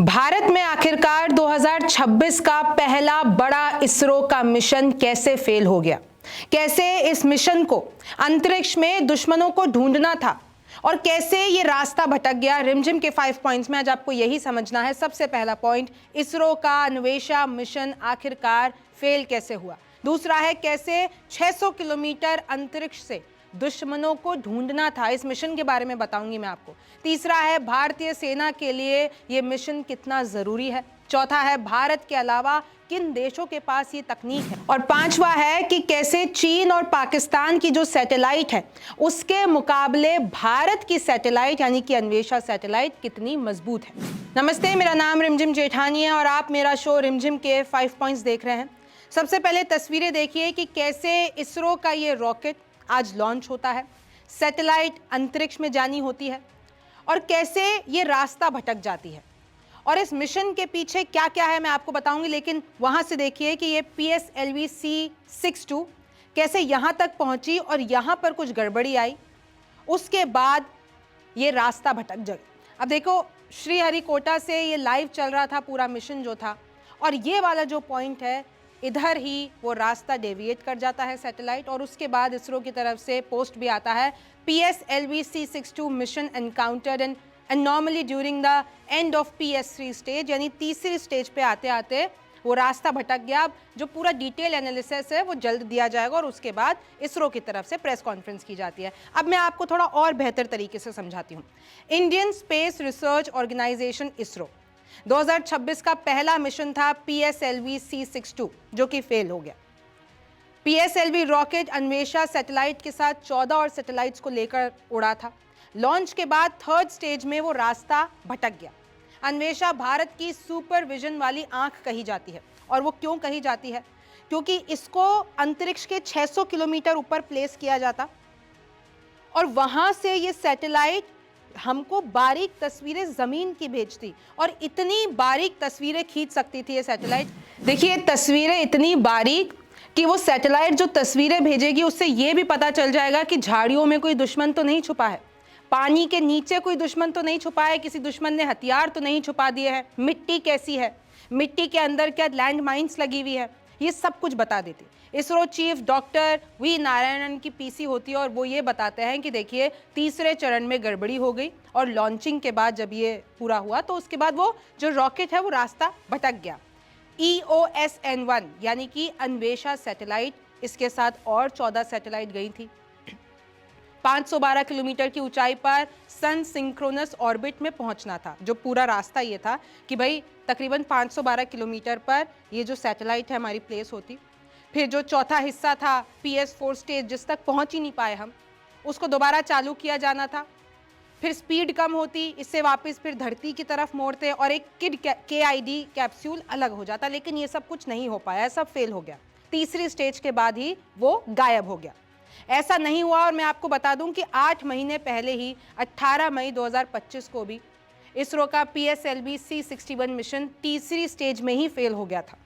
भारत में आखिरकार 2026 का पहला बड़ा इसरो का मिशन कैसे फेल हो गया? कैसे इस मिशन को अंतरिक्ष में दुश्मनों को ढूंढना था और कैसे ये रास्ता भटक गया? रिमझिम के 5 पॉइंट्स में आज आपको यही समझना है। सबसे पहला पॉइंट, इसरो का अन्वेषा मिशन आखिरकार फेल कैसे हुआ। दूसरा है कैसे 600 किलोमीटर अंतरिक्ष से दुश्मनों को ढूंढना था, इस मिशन के बारे में बताऊंगी मैं आपको। तीसरा है भारतीय सेना के लिए ये मिशन कितना जरूरी है। चौथा है भारत के अलावा किन देशों के पास ये तकनीक है। और पांचवा है कि कैसे चीन और पाकिस्तान की जो सैटेलाइट है उसके मुकाबले भारत की सैटेलाइट यानी कि अन्वेषा सैटेलाइट कितनी मजबूत है। नमस्ते, मेरा नाम रिमझिम जेठानी है और आप मेरा शो रिमझिम के 5 पॉइंट्स देख रहे हैं। सबसे पहले तस्वीरें देखिए कि कैसे इसरो का ये रॉकेट आज लॉन्च होता है, सैटेलाइट अंतरिक्ष में जानी होती है और कैसे ये रास्ता भटक जाती है। और इस मिशन के पीछे क्या क्या है मैं आपको बताऊंगी, लेकिन वहां से देखिए कि ये PSLV C62 कैसे यहां तक पहुंची और यहां पर कुछ गड़बड़ी आई, उसके बाद ये रास्ता भटक गई। अब देखो, श्रीहरिकोटा से ये लाइव चल रहा था पूरा मिशन जो था, और ये वाला जो पॉइंट है इधर ही वो रास्ता डेविएट कर जाता है सैटेलाइट, और उसके बाद इसरो की तरफ से पोस्ट भी आता है, PSLV C62 mission encountered an anomaly during the end of PS3 stage, यानी तीसरी स्टेज पे आते आते वो रास्ता भटक गया। अब जो पूरा डिटेल एनालिसिस है वो जल्द दिया जाएगा और उसके बाद इसरो की तरफ से प्रेस कॉन्फ्रेंस की जाती है। अब मैं आपको थोड़ा और बेहतर तरीके से समझाती हूँ। Indian space research organisation ISRO 2026 का पहला मिशन था PSLV C62 जो कि फेल हो गया। PSLV रॉकेट अन्वेषा सैटेलाइट के साथ 14 और सैटेलाइट्स को लेकर उड़ा था। लॉन्च के बाद थर्ड स्टेज में वो रास्ता भटक गया। अन्वेषा भारत की सुपरविजन वाली आंख कही जाती है, और वो क्यों कही जाती है? क्योंकि इसको अंतरिक्ष के 600 किलोमीटर ऊपर प्लेस किया जाता और वहां से ये सैटेलाइट हमको बारीक तस्वीरें जमीन की भेजती, और इतनी बारीक तस्वीरें खींच सकती थी ये सैटेलाइट। देखिए, तस्वीरें इतनी बारीक कि वो सैटेलाइट जो तस्वीरें भेजेगी उससे ये भी पता चल जाएगा कि झाड़ियों में कोई दुश्मन तो नहीं छुपा है, पानी के नीचे कोई दुश्मन तो नहीं छुपा है, किसी दुश्मन ने हथियार तो नहीं छुपा दिए हैं, मिट्टी कैसी है, मिट्टी के अंदर क्या लैंड माइन्स लगी हुई है, ये सब कुछ बता देती। ISRO chief doctor V Narayanan की PC होती है और वो ये बताते हैं कि देखिए तीसरे चरण में गड़बड़ी हो गई और लॉन्चिंग के बाद जब ये पूरा हुआ तो उसके बाद वो जो रॉकेट है वो रास्ता भटक गया। EOS-N1 यानी कि अन्वेषा सैटेलाइट, इसके साथ और 14 सैटेलाइट गई थी। 512 किलोमीटर की ऊंचाई पर सन सिंक्रोनस ऑर्बिट में पहुंचना था। जो पूरा रास्ता ये था कि भाई तकरीबन 512 किलोमीटर पर ये जो सैटेलाइट है हमारी प्लेस होती। फिर जो चौथा हिस्सा था PS4 स्टेज, जिस तक पहुंच ही नहीं पाए हम, उसको दोबारा चालू किया जाना था। फिर स्पीड कम होती, इससे वापस फिर धरती की तरफ मोड़ते और एक किड KID कैप्सूल अलग हो जाता, लेकिन ये सब कुछ नहीं हो पाया, सब फेल हो गया। तीसरी स्टेज के बाद ही वो गायब हो गया। ऐसा नहीं हुआ, और मैं आपको बता दूं कि 8 महीने पहले ही 18 मई 2025 को भी इसरो का PSLV C61 मिशन तीसरी स्टेज में ही फेल हो गया था।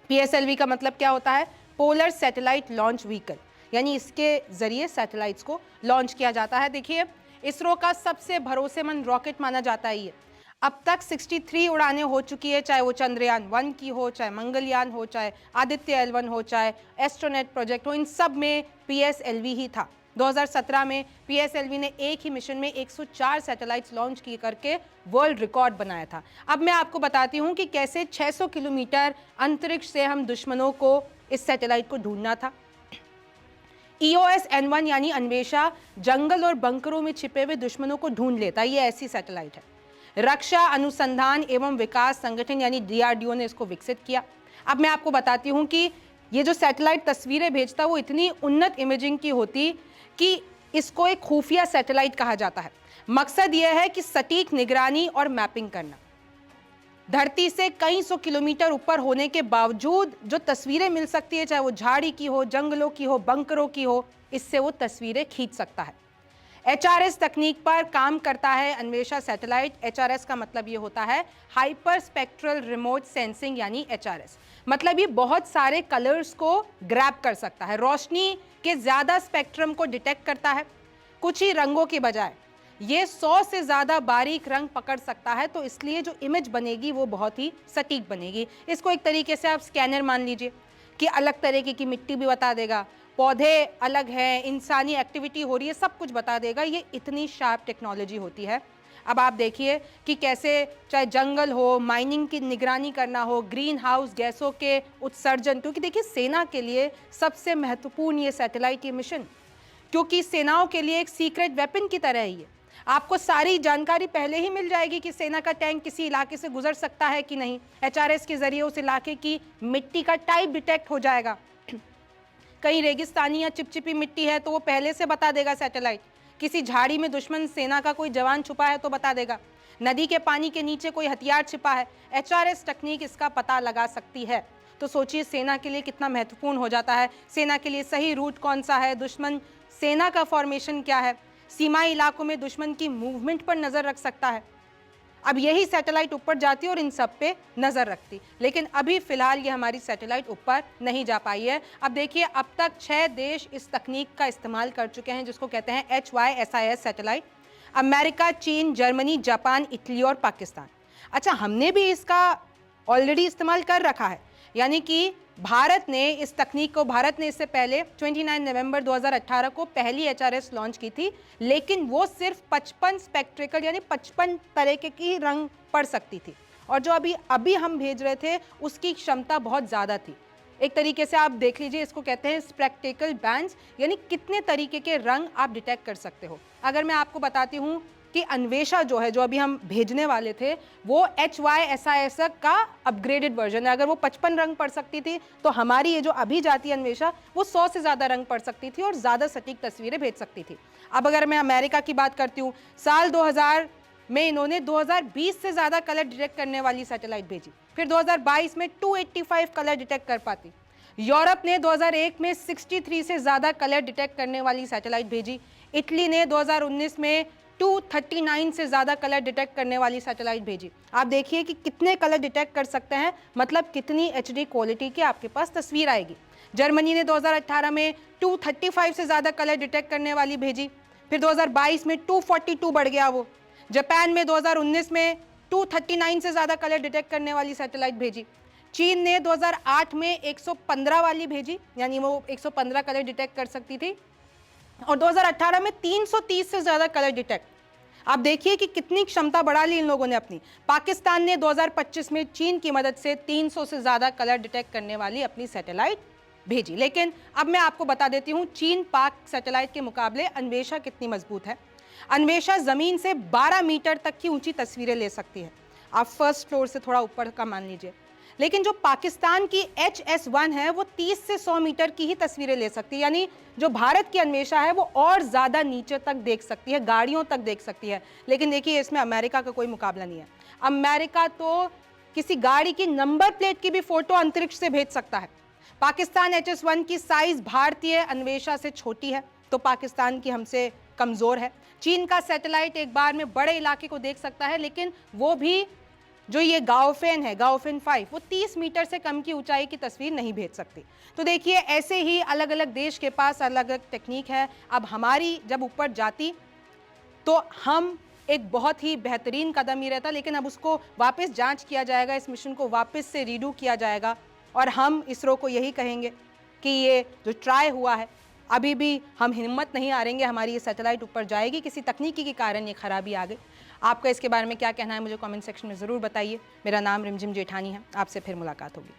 PSLV का मतलब क्या होता है? पोलर सैटेलाइट लॉन्च व्हीकल, यानी इसके जरिए सैटेलाइट्स को लॉन्च किया जाता है। देखिए, इसरो का सबसे भरोसेमंद रॉकेट माना जाता है ये। अब तक 63 उड़ानें हो चुकी है, चाहे वो चंद्रयान 1 की हो, चाहे मंगलयान हो, चाहे आदित्य L1 हो, चाहे एस्ट्रोनेट प्रोजेक्ट हो, इन सब में PSLV ही था। 2017 में PSLV ने एक ही मिशन में 104 सैटेलाइट्स लॉन्च की करके वर्ल्ड रिकॉर्ड बनाया था। अब मैं आपको बताती हूँ कि कैसे 600 किलोमीटर अंतरिक्ष से हम दुश्मनों को इस सैटेलाइट को ढूंढना था। EOS-N1 यानी अन्वेषा जंगल और बंकरों में छिपे हुए दुश्मनों को ढूंढ लेता, ये ऐसी सैटेलाइट है। रक्षा अनुसंधान एवं विकास संगठन यानी DRDO ने इसको विकसित किया। अब मैं आपको बताती हूँ कि ये जो सैटेलाइट तस्वीरें भेजता वो इतनी उन्नत इमेजिंग की होती कि इसको एक खुफिया सैटेलाइट कहा जाता है। मकसद यह है कि सटीक निगरानी और मैपिंग करना। धरती से कई सौ किलोमीटर ऊपर होने के बावजूद जो तस्वीरें मिल सकती है, चाहे वो झाड़ी की हो, जंगलों की हो, बंकरों की हो, इससे वो तस्वीरें खींच सकता है। HRS तकनीक पर काम करता है अन्वेषा सैटेलाइट। HRS का मतलब ये होता है हाइपर स्पेक्ट्रल रिमोट सेंसिंग, यानी HRS मतलब ये बहुत सारे कलर्स को ग्रैब कर सकता है, रोशनी के ज्यादा स्पेक्ट्रम को डिटेक्ट करता है कुछ ही रंगों के बजाय। ये 100 से ज़्यादा बारीक रंग पकड़ सकता है, तो इसलिए जो इमेज बनेगी वो बहुत ही सटीक बनेगी। इसको एक तरीके से आप स्कैनर मान लीजिए कि अलग तरीके की मिट्टी भी बता देगा, पौधे अलग हैं, इंसानी एक्टिविटी हो रही है, सब कुछ बता देगा। ये इतनी शार्प टेक्नोलॉजी होती है। अब आप देखिए कि कैसे चाहे जंगल हो, माइनिंग की निगरानी करना हो, ग्रीन हाउस गैसों के उत्सर्जन, क्योंकि देखिए सेना के लिए सबसे महत्वपूर्ण ये सैटेलाइट ये मिशन, क्योंकि सेनाओं के लिए एक सीक्रेट वेपन की तरह ही है। आपको सारी जानकारी पहले ही मिल जाएगी कि सेना का टैंक किसी इलाके से गुजर सकता है कि नहीं। HRS के जरिए उस इलाके की मिट्टी का टाइप डिटेक्ट हो जाएगा। कहीं रेगिस्तानी या चिपचिपी मिट्टी है तो वो पहले से बता देगा सैटेलाइट। किसी झाड़ी में दुश्मन सेना का कोई जवान छुपा है तो बता देगा। नदी के पानी के नीचे कोई हथियार छिपा है, HRS तकनीक इसका पता लगा सकती है। तो सोचिए सेना के लिए कितना महत्वपूर्ण हो जाता है। सेना के लिए सही रूट कौन सा है, दुश्मन सेना का फॉर्मेशन क्या है, सीमाई इलाकों में दुश्मन की मूवमेंट पर नजर रख सकता है। अब यही सैटेलाइट ऊपर जाती और इन सब पे नजर रखती, लेकिन अभी फिलहाल ये हमारी सैटेलाइट ऊपर नहीं जा पाई है। अब देखिए अब तक 6 देश इस तकनीक का इस्तेमाल कर चुके हैं, जिसको कहते हैं HYSIS सैटेलाइट। अमेरिका, चीन, जर्मनी, जापान, इटली और पाकिस्तान। अच्छा, हमने भी इसका ऑलरेडी इस्तेमाल कर रखा है, यानी कि भारत ने इस तकनीक को, भारत ने इससे पहले 29 नवंबर 2018 को पहली HRS लॉन्च की थी, लेकिन वो सिर्फ 55 स्पेक्ट्रिकल यानी 55 तरह की रंग पड़ सकती थी, और जो अभी हम भेज रहे थे उसकी क्षमता बहुत ज़्यादा थी। एक तरीके से आप देख लीजिए, इसको कहते हैं स्पेक्ट्रिकल बैंड्स, यानी कितने तरीके के रंग आप डिटेक्ट कर सकते हो। अगर मैं आपको बताती हूँ कि अन्वेषा जो है, जो अभी हम भेजने वाले थे, वो HYSIS का अपग्रेडेड वर्जन है। अगर वो 55 रंग पढ़ सकती थी, तो हमारी ये जो अभी जाती है अन्वेषा, वो 100 से ज़्यादा रंग पढ़ सकती थी और ज़्यादा सटीक तस्वीरें भेज सकती थी। अब अगर मैं अमेरिका की बात करती हूँ, साल 2000 में इन्होंने 2020 से ज़्यादा कलर डिटेक्ट करने वाली सैटेलाइट भेजी, फिर 2022 में 285 कलर डिटेक्ट कर पाती। यूरोप ने 2001 में 63 से ज़्यादा कलर डिटेक्ट करने वाली सैटेलाइट भेजी। इटली ने 2019 में 239 से ज़्यादा कलर डिटेक्ट करने वाली सैटेलाइट भेजी। आप देखिए कि कितने कलर डिटेक्ट कर सकते हैं, मतलब कितनी HD क्वालिटी की आपके पास तस्वीर आएगी। जर्मनी ने 2018 में 235 से ज़्यादा कलर डिटेक्ट करने वाली भेजी, फिर 2022 में 242 बढ़ गया वो। जापान में 2019 में 239 से ज़्यादा कलर डिटेक्ट करने वाली सैटेलाइट भेजी। चीन ने 2008 में 115 वाली भेजी, यानी वो 115 कलर डिटेक्ट कर सकती थी, और 2018 में 330 से ज़्यादा कलर डिटेक्ट। आप देखिए कि कितनी क्षमता बढ़ा ली इन लोगों ने अपनी। पाकिस्तान ने 2025 में चीन की मदद से 300 से ज़्यादा कलर डिटेक्ट करने वाली अपनी सैटेलाइट भेजी। लेकिन अब मैं आपको बता देती हूँ, चीन पाक सैटेलाइट के मुकाबले अन्वेषा कितनी मजबूत है। अन्वेषा ज़मीन से 12 मीटर तक की ऊंची तस्वीरें ले सकती है। आप फर्स्ट फ्लोर से थोड़ा ऊपर का मान लीजिए। लेकिन जो पाकिस्तान की HS1 है, वो 30 से 100 मीटर की ही तस्वीरें ले सकती है, यानी जो भारत की अन्वेषा है वो और ज़्यादा नीचे तक देख सकती है, गाड़ियों तक देख सकती है। लेकिन देखिए इसमें अमेरिका का कोई मुकाबला नहीं है। अमेरिका तो किसी गाड़ी की नंबर प्लेट की भी फोटो अंतरिक्ष से भेज सकता है। पाकिस्तान HS1 की साइज भारतीय अन्वेषा से छोटी है, तो पाकिस्तान की हमसे कमज़ोर है। चीन का सैटेलाइट एक बार में बड़े इलाके को देख सकता है, लेकिन वो भी जो ये गाओफेन है, गाओफेन 5, वो 30 मीटर से कम की ऊंचाई की तस्वीर नहीं भेज सकती। तो देखिए ऐसे ही अलग अलग देश के पास अलग अलग टेक्निक है। अब हमारी जब ऊपर जाती तो हम एक बहुत ही बेहतरीन कदम ही रहता, लेकिन अब उसको वापस जांच किया जाएगा, इस मिशन को वापस से रीडू किया जाएगा, और हम इसरो को यही कहेंगे कि ये जो ट्राई हुआ है, अभी भी हम हिम्मत नहीं हारेंगे, हमारी ये सैटेलाइट ऊपर जाएगी। किसी तकनीकी के कारण ये खराबी आ गई। आपका इसके बारे में क्या कहना है, मुझे कमेंट सेक्शन में ज़रूर बताइए। मेरा नाम रिमझिम जेठानी है। आपसे फिर मुलाकात होगी।